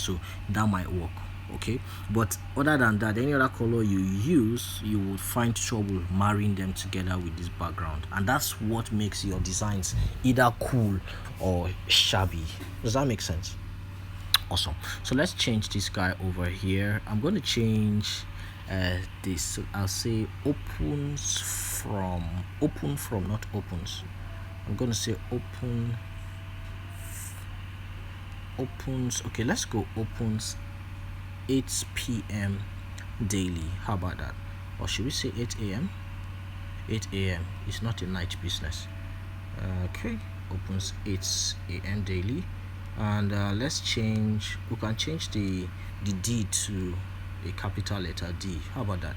so that might work. Okay, but other than that, any other color you use, you will find trouble marrying them together with this background, and that's what makes your designs either cool or shabby. Does that make sense? Awesome. So let's change this guy over here. I'm going to change this. So I'll say open from, not opens. I'm going to say opens. Okay, let's go opens 8 p.m. daily. How about that? Or should we say 8 a.m.? 8 a.m. It's not a night business. Okay, opens 8 a.m. daily. And let's change, we can change the D to a capital letter D. How about that?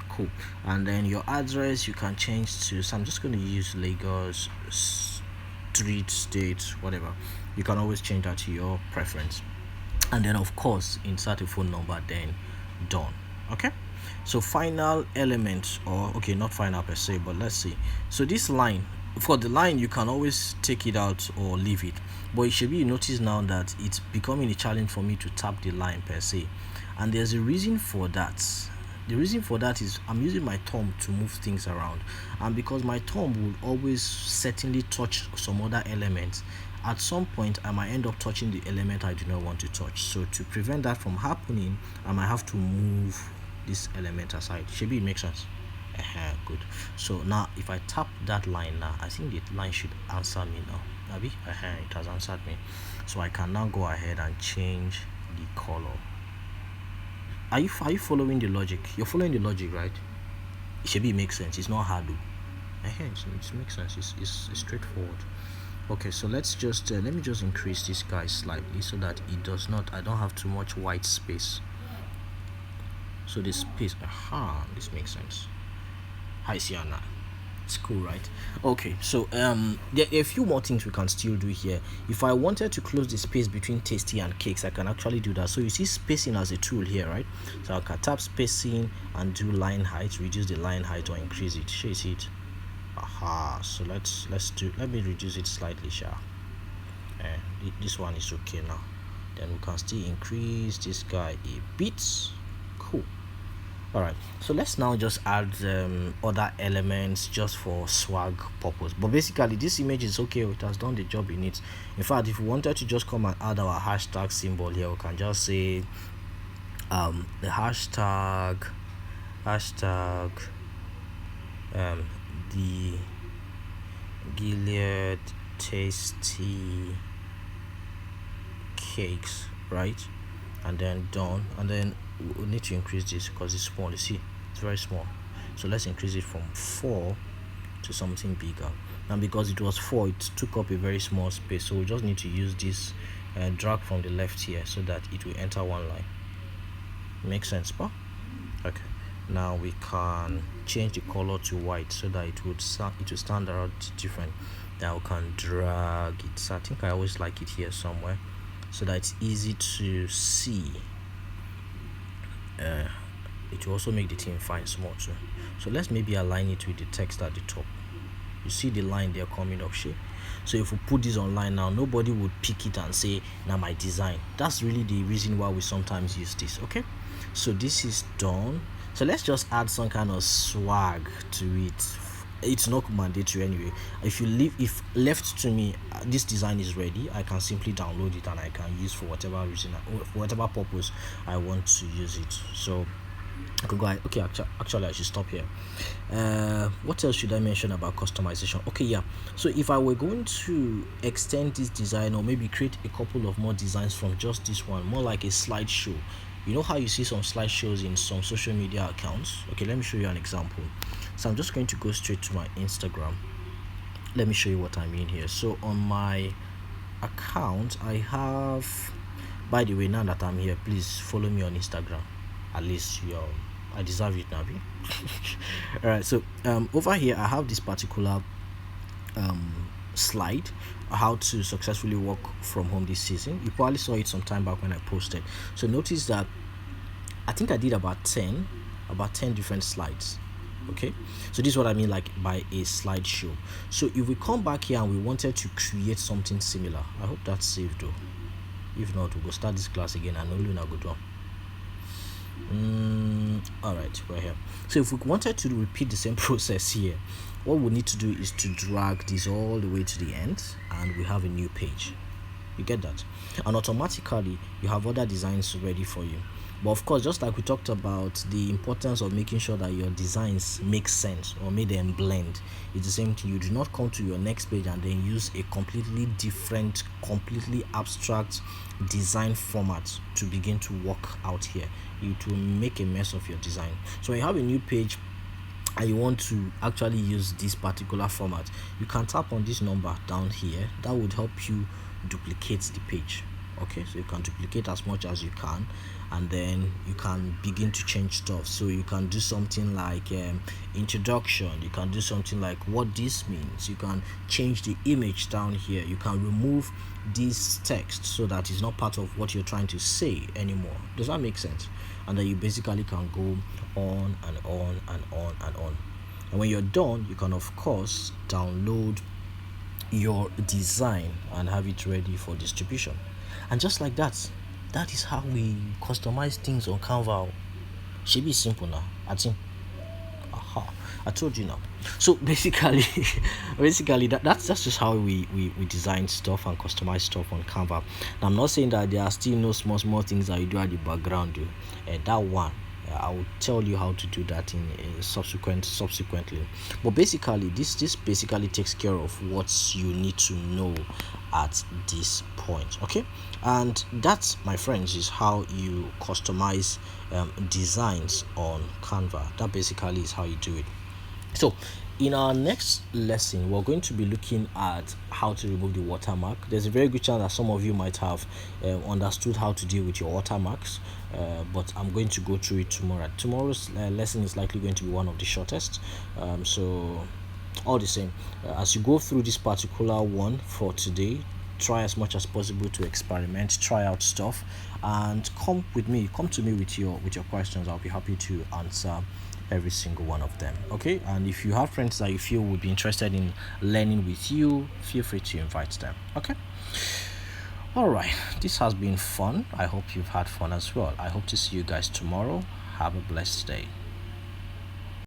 Cool. And then your address you can change to, so I'm just going to use Lagos street, state, whatever. You can always change that to your preference. And then of course insert a phone number, then done. Okay, so final element, or okay, not final per se, but let's see. So this line, for the line you can always take it out or leave it, but it should be, you notice now that it's becoming a challenge for me to tap the line per se, and there's a reason for that. The reason for that is I'm using my thumb to move things around, and because my thumb will always certainly touch some other elements, at some point I might end up touching the element I do not want to touch. So to prevent that from happening, I might have to move this element aside. Should it make sense? Good. So now if I tap that line now, I think the line should answer me now. Abby, it has answered me. So I can now go ahead and change the color. Are you following the logic? You're following the logic, right? It should make sense. It's not hard though. It makes sense. It's straightforward. Okay, so let's just let me just increase this guy slightly so that it does not, I don't have too much white space. So this space, this makes sense. Hi Sienna, it's cool, right? Okay, so there are a few more things we can still do here. If I wanted to close the space between tasty and cakes, I can actually do that. So you see spacing as a tool here, right? So I can tap spacing and do line height, reduce the line height or increase it. Show you see it? So let me reduce it slightly, this one is okay now. Then we can still increase this guy a bit. Cool. All right, so let's now just add other elements just for swag purpose, but basically this image is okay. It has done the job it needs. In fact, if we wanted to just come and add our hashtag symbol here, we can just say the hashtag the Gilead tasty cakes, right? And then done. And then we need to increase this because it's small. You see, it's very small. So let's increase it from 4 to something bigger. And because it was 4, it took up a very small space. So we just need to use this drag from the left here so that it will enter one line. Makes sense, pa? Okay. Now we can change the color to white so that it would stand out different. Now we can drag it. So I think I always like it here somewhere so that it's easy to see. It will also make the thing fine small too. So let's maybe align it with the text at the top. You see the line there coming up, so if we put this online now, nobody would pick it and say now my design. That's really the reason why we sometimes use this. Okay, so this is done. So let's just add some kind of swag to it. It's not mandatory anyway. If left to me, this design is ready, I can simply download it and I can use for whatever reason, for whatever purpose I want to use it. So I could go ahead. Okay, actually I should stop here. What else should I mention about customization? Okay, yeah, so if I were going to extend this design or maybe create a couple of more designs from just this one, more like a slideshow. You know how you see some slideshows in some social media accounts? Okay, let me show you an example. So I'm just going to go straight to my Instagram. Let me show you what I mean here. So on my account, I have, by the way, now that I'm here, please follow me on Instagram. At least I deserve it now. All right, so over here I have this particular slide, how to successfully work from home this season. You probably saw it some time back when I posted. So notice that I think I did about 10 different slides. Okay, so this is what I mean like by a slideshow. So if we come back here and we wanted to create something similar, I hope that's saved though. If not, we'll go start this class again and only not go on. All right, we're here. So if we wanted to repeat the same process here, what we need to do is to drag this all the way to the end, and we have a new page. You get that? And automatically you have other designs ready for you. But of course, just like we talked about the importance of making sure that your designs make sense or make them blend, it's the same thing. You do not come to your next page and then use a completely different, completely abstract design format to begin to work out here. It will make a mess of your design. So when you have a new page and you want to actually use this particular format, you can tap on this number down here. That would help you duplicate the page. Okay, so you can duplicate as much as you can, and then you can begin to change stuff. So you can do something like introduction, you can do something like what this means, you can change the image down here, you can remove this text so that it's not part of what you're trying to say anymore. Does that make sense? And then you basically can go on and on and on and on. And when you're done, you can of course download your design and have it ready for distribution. And just like that, that is how we customize things on Canva. Should be simple now. I think. Aha, I told you now. So basically that's just how we design stuff and customize stuff on Canva. Now, I'm not saying that there are still no small things that you do at the background. That one, I will tell you how to do that in subsequently. But basically, this basically takes care of what you need to know at this point. Okay, and that, my friends, is how you customize designs on Canva. That basically is how you do it. So in our next lesson, we're going to be looking at how to remove the watermark. There's a very good chance that some of you might have understood how to deal with your watermarks, but I'm going to go through it tomorrow. Tomorrow's lesson is likely going to be one of the shortest, so all the same, as you go through this particular one for today, try as much as possible to experiment, try out stuff, and come to me with your questions. I'll be happy to answer every single one of them. Okay, and if you have friends that you feel would be interested in learning with you, feel free to invite them. Okay, all right, this has been fun. I hope you've had fun as well. I hope to see you guys tomorrow. Have a blessed day.